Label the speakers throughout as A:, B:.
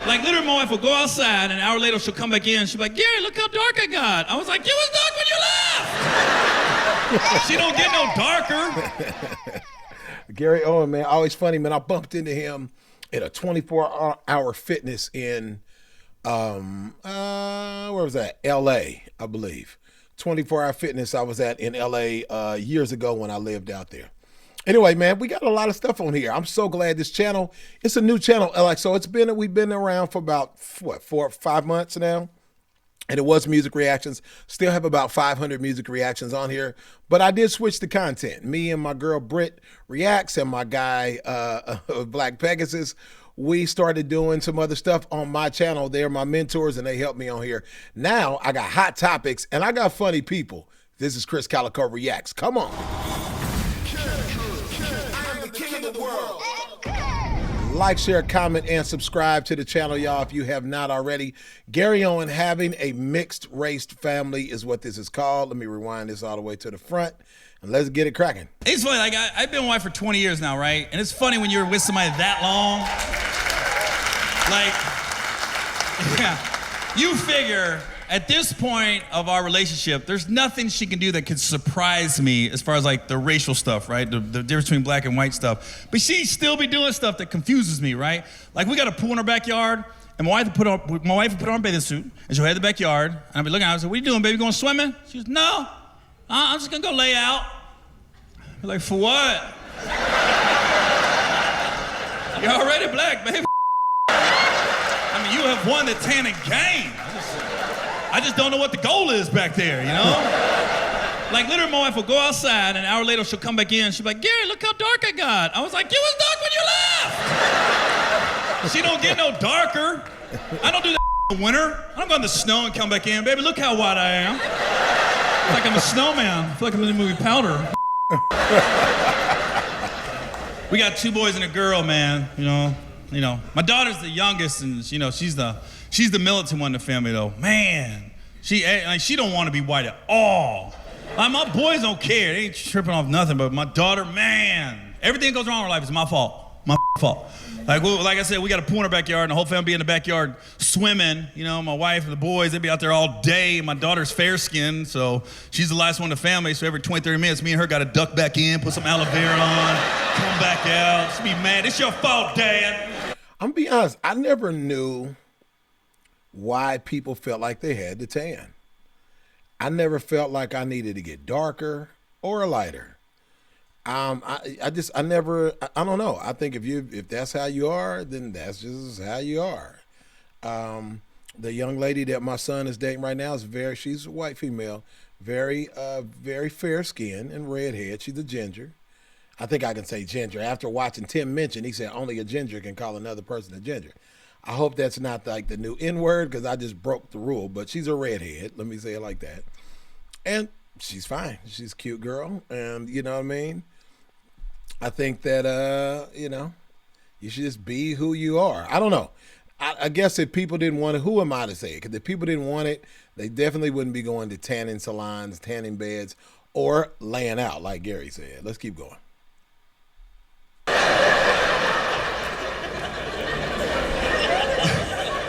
A: Like, literally, my wife will go outside, and an hour later, she'll come back in, she'll be like, Gary, look how dark I got. I was like, it was dark when you left. She don't get no darker.
B: Gary Owen, man, always funny, man. I bumped into him at a 24-hour fitness in, where was that? L.A., I believe. 24-hour fitness I was at in L.A. Years ago when I lived out there. Anyway, man, we got a lot of stuff on here. I'm so glad this channel, it's a new channel. Like, so we've been around for about, 4 or 5 months now. And it was music reactions. Still have about 500 music reactions on here. But I did switch the content. Me and my girl Britt Reacts and my guy Black Pegasus, we started doing some other stuff on my channel. They're my mentors and they helped me on here. Now I got hot topics and I got funny people. This is Krizz Kaliko Reacts. Come on. Like, share, comment, and subscribe to the channel, y'all, if you have not already. Gary Owen, having a mixed-raced family is what this is called. Let me rewind this all the way to the front, and let's get it cracking.
A: It's funny, like, I've been wife for 20 years now, right? And it's funny when you're with somebody that long. Like, yeah, you figure at this point of our relationship, there's nothing she can do that could surprise me as far as like the racial stuff, right? The difference between black and white stuff. But she still be doing stuff that confuses me, right? Like we got a pool in our backyard, and my wife would put on a bathing suit, and she'll head to the backyard, and I'll be looking at her, I say, what are you doing, baby, going swimming? She goes, no, I'm just gonna go lay out. I'm like, for what? You're already black, baby. I mean, you have won the tanning game. I just don't know what the goal is back there, you know? Like, literally, my wife will go outside, and an hour later, she'll come back in, she'll be like, Gary, look how dark I got. I was like, it was dark when you left. She don't get no darker. I don't do that in the winter. I don't go in the snow and come back in. Baby, look how white I am. I feel like I'm a snowman. I feel like I'm in the movie Powder. We got 2 boys and a girl, man, you know. My daughter's the youngest, and, you know, she's the militant one in the family, though. Man, she don't want to be white at all. Like, my boys don't care. They ain't tripping off nothing, but my daughter, man, everything that goes wrong in her life is my fault. My fault. Like I said, we got a pool in our backyard, and the whole family be in the backyard swimming. You know, my wife and the boys, they be out there all day. My daughter's fair-skinned, so she's the last one in the family, so every 20, 30 minutes, me and her got to duck back in, put some aloe vera on, come back out. She be mad. It's your fault, Dad.
B: I'm gonna be honest, I never knew why people felt like they had to tan. I never felt like I needed to get darker or lighter. I don't know. I think if that's how you are, then that's just how you are. The young lady that my son is dating right now she's a white female, very fair skin and redhead. She's a ginger. I think I can say ginger. After watching Tim mention, he said only a ginger can call another person a ginger. I hope that's not like the new N-word because I just broke the rule, but she's a redhead. Let me say it like that. And she's fine. She's a cute girl. And you know what I mean? I think that, you know, you should just be who you are. I don't know. I guess if people didn't want it, who am I to say it? Because if people didn't want it, they definitely wouldn't be going to tanning salons, tanning beds, or laying out like Gary said. Let's keep going.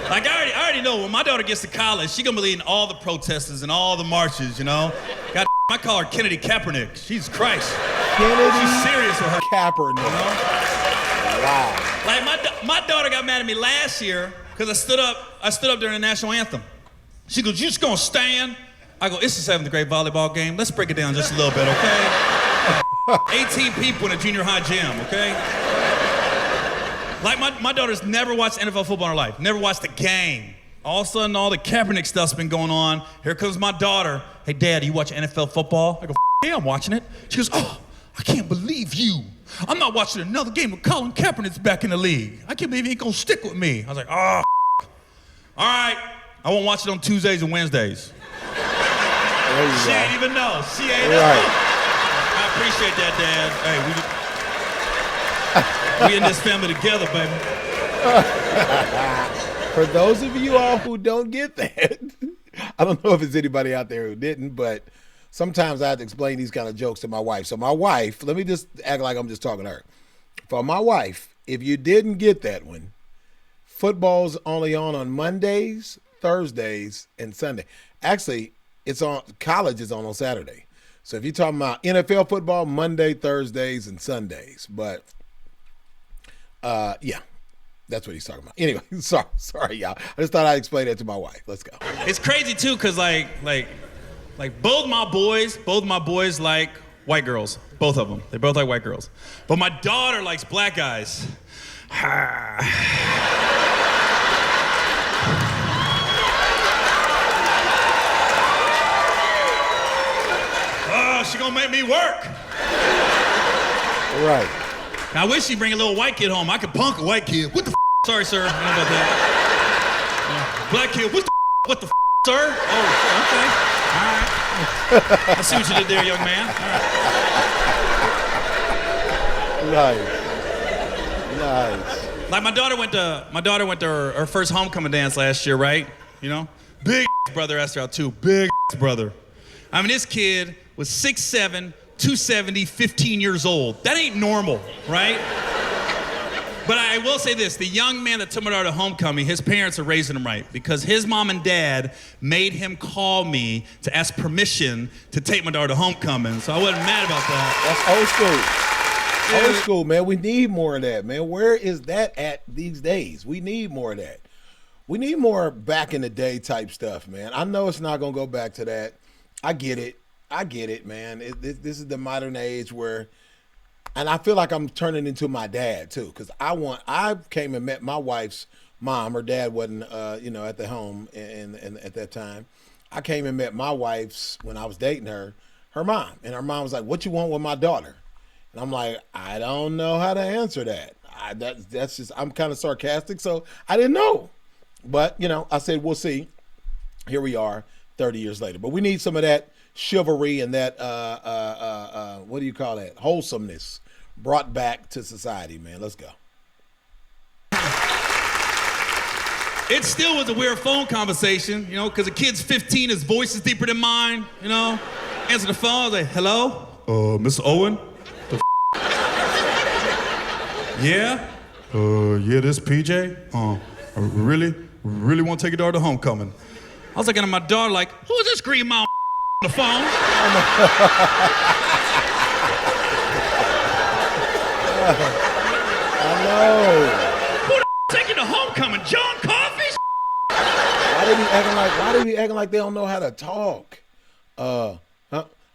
A: Like, I already know when my daughter gets to college, she gonna be leading all the protesters and all the marches, you know? God, I call her Kennedy Kaepernick. Jesus Christ.
B: Kennedy
A: She's serious with her
B: Kaepernick.
A: You know?
B: Wow.
A: Like, my daughter got mad at me last year because I stood up during the national anthem. She goes, you just gonna stand? I go, it's the 7th grade volleyball game. Let's break it down just a little bit, okay? 18 people in a junior high gym, okay? Like, my daughter's never watched NFL football in her life, never watched a game. All of a sudden, all the Kaepernick stuff's been going on. Here comes my daughter. Hey, Dad, you watch NFL football? I go, yeah, I'm watching it. She goes, oh, I can't believe you. I'm not watching another game with Colin Kaepernick's back in the league. I can't believe he ain't gonna stick with me. I was like, oh, all right. I won't watch it on Tuesdays and Wednesdays. She ain't even know. She ain't know. I appreciate that, Dad. Hey, we in this family together, baby.
B: For those of you all who don't get that, I don't know if it's anybody out there who didn't, but sometimes I have to explain these kind of jokes to my wife. So my wife, let me just act like I'm just talking to her. For my wife, if you didn't get that one, Football's only on Mondays, Thursdays, and Sunday. Actually, it's on college is on Saturday. So if you're talking about NFL football, Monday, Thursdays, and Sundays. But yeah, that's what he's talking about. Anyway, sorry, y'all. I just thought I'd explain that to my wife. Let's go.
A: It's crazy too, cause like both my boys like white girls. Both of them. They both like white girls. But my daughter likes black guys. Oh, she gonna make me work.
B: Right.
A: I wish she'd bring a little white kid home. I could punk a white kid. What the Sorry, sir. I don't know about that. Black kid, what the sir? Oh, okay. All right. I see what you did there, young man. All right.
B: Nice.
A: Like my daughter went to her first homecoming dance last year, right? You know? Big brother asked her out too. Big brother. I mean, this kid was 6'7", 270, 15 years old. That ain't normal, right? But I will say this, the young man that took my daughter to homecoming, his parents are raising him right because his mom and dad made him call me to ask permission to take my daughter to homecoming, so I wasn't mad about that.
B: That's old school. Old school, man. We need more of that, man. Where is that at these days? We need more of that. We need more back in the day type stuff, man. I know it's not going to go back to that. I get it, man. This is the modern age where, and I feel like I'm turning into my dad too, because I came and met my wife's mom. Her dad wasn't, at the home and at that time. I came and met my wife's, when I was dating her mom, and her mom was like, "What you want with my daughter?" And I'm like, I don't know how to answer that. That's just, I'm kind of sarcastic, so I didn't know. But, I said, we'll see. Here we are 30 years later. But we need some of that chivalry and that, what do you call that? Wholesomeness brought back to society, man. Let's go.
A: It still was a weird phone conversation, because the kid's 15, his voice is deeper than mine, Answer the phone, I was like, hello? Mr. Owen? Yeah? Yeah, this PJ? I really want to take your daughter to homecoming. I was looking at my daughter like, who is this green mouth on the phone?
B: I know.
A: Who the taking to homecoming? John Coffey?
B: Why they be acting like they don't know how to talk?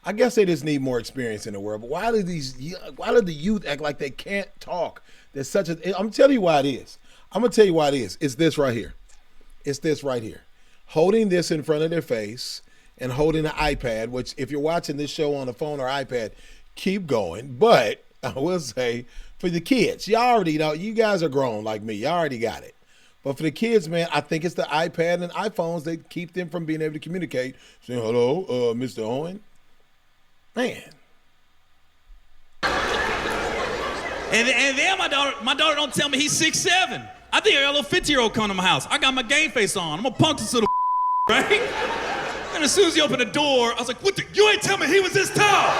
B: I guess they just need more experience in the world. But why do the youth act like they can't talk? There's I'm telling you why it is. I'm gonna tell you why it is. It's this right here. Holding this in front of their face and holding an iPad, which if you're watching this show on a phone or iPad, keep going. But I will say, for the kids, you already know, you guys are grown like me. You already got it. But for the kids, man, I think it's the iPad and iPhones that keep them from being able to communicate. Saying, hello, Mr. Owen. Man.
A: And then my daughter don't tell me he's 6'7". I think I got a little 50-year-old coming to my house. I got my game face on. I'm gonna punk this little right? And as soon as he opened the door, I was like, you ain't tell me he was this tall.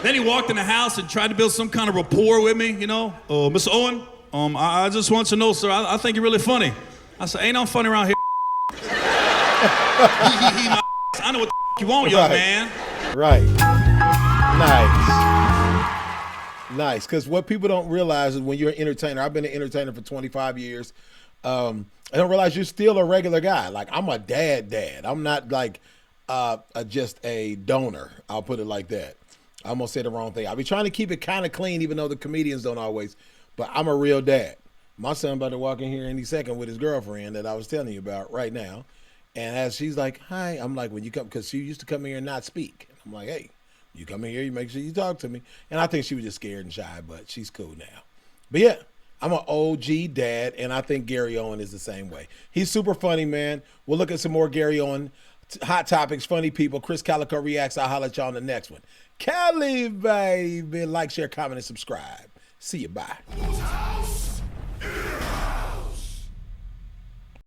A: Then he walked in the house and tried to build some kind of rapport with me, Mr. Owen, I just want you to know, sir, I think you're really funny. I said, ain't no funny around here. I know what you want, young man.
B: Right. Nice. Because what people don't realize is when you're an entertainer, I've been an entertainer for 25 years. I don't realize you're still a regular guy. Like, I'm a dad. I'm not like just a donor. I'll put it like that. I almost said the wrong thing. I'll be trying to keep it kind of clean, even though the comedians don't always. But I'm a real dad. My son about to walk in here any second with his girlfriend that I was telling you about right now. And as she's like, hi, I'm like, when you come, because she used to come here and not speak. I'm like, hey, you come in here, you make sure you talk to me. And I think she was just scared and shy, but she's cool now. But yeah, I'm an OG dad, and I think Gary Owen is the same way. He's super funny, man. We'll look at some more Gary Owen, hot topics, funny people. Krizz Kaliko reacts. I'll holler at y'all on the next one. Cali, baby. Like, share, comment, and subscribe. See you. Bye.